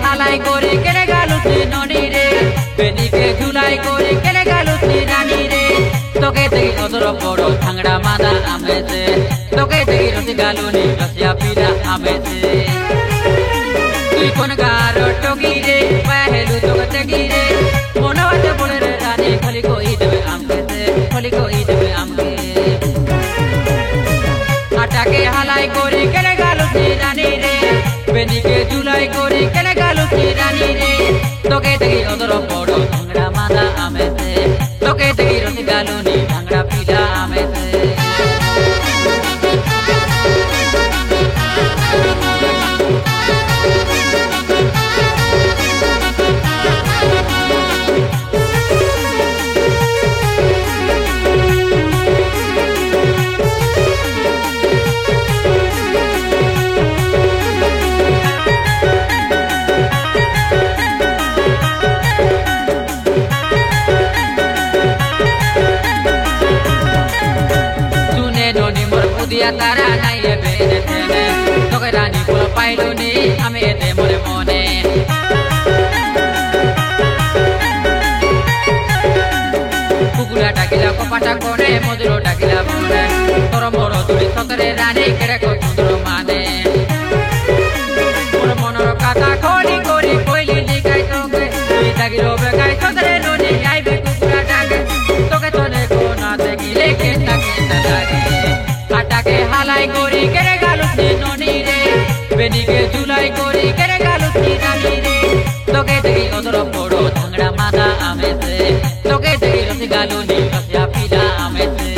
হালাই করে কেনে গালুতি ননি রে বেদিকে ঝুলাই করে কেনে গালুতি রানী রে তোকে দেখি অদর বড় ভাঙড়া মাদা আমেছে তোকে দেখি রসি গালুনি রসিয়া পিলা আমেছে তুই কোন গার টকি রে পাহেলু তোকে দেখি রে মনওয়াতে বলে রে রানী খালি কই দেবে আমকেছে খালি কই দেবে আমকে আটাকে হালাই করে কেনে গালুতি রানী রে বেদিকে ঝুলাই করে কেনে গালুতি রানী রে তোকে দেখি অদর বড় ভাঙড়া মাদা আমেছে তোকে দেখি রসি গালুনি ভাঙড়া পিলা আমেছে দিয়া তারা নাইলে বেনে তেনে তোকে রানী বল পাইলো নি আমি এতে মনে মনে কুকুরা ডাকিলা কপাটা কোনে মধুর ডাকিলা মনে তোর বড় তুলি সতরে রানী কেড়ে সুন্দর মানে মোর মনর কথা খনি করি কইলি লিখাই তোকে তুই ডাকি রবে গাই সতরে ননি আইবে কুকুরা ডাকে তোকে তোনে কোনা দেখিলে কেটা কেটা লাগে আটাকে হালাই করি কেড়ে গালুতি ননি রে বেদিকে ঝুলাই করি কেড়ে গালুতি রানী রে তোকে দেখি অদর বড় ভাঙড়া মাদা আমেছে তোকে দেখি রসি গালুনি রসিয়া পিলা আমেছে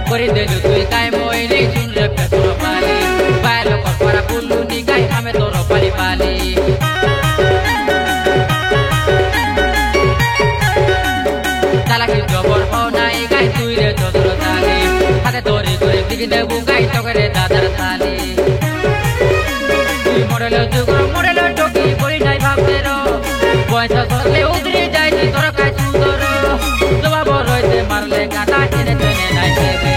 করে দেলু তুই কাই মইনি শুনলে পেছর পালি বাইলো করা পুলু নি গাই আমি তোর পালি পালি তালাকি জবর হও নাই গাই তুই রে চদর তালি হাতে তোরে করে দিকে দেবু গাই তোকে রে দাদার থালি তুই মডেল টকি করি নাই ভাবতে রো পয়সা ধরলে উদরে যাই তোর কাই সুন্দর জবাব রইতে মারলে কাটা চিনে চিনে নাই দেবে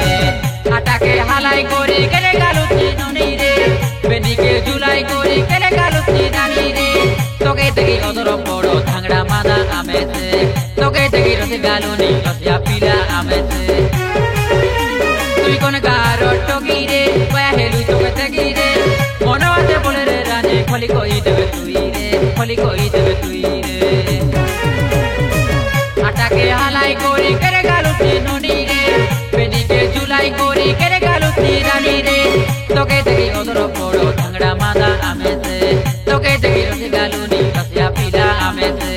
আটাকে হালাই করি কেনে গালুতি ননি রে বেদিকে ঝুলাই করি কেনে গালুতি রানী রে তোকে দেখি অদর বড় ভাঙড়া মাদা আমেছে তোকে দেখি রসি গালুনি রসিয়া পিলা আমেছে তুই কোন গার টকি রে পাহেলু তোকে দেখি রে মনওয়াতে বলে রে রানী খলি কই দেবে তুই রে খলি কই দেবে তুই রে আটাকে হালাই করি কেনে গালুতি ননি রে বেদিকে ঝুলাই করি কেনে গালুতি রানী রে তোকে দেখি অদর বড় ভাঙড়া মাদা আমেছে তোকে দেখি রসি গালুনি রসিয়া পিলা আমেছে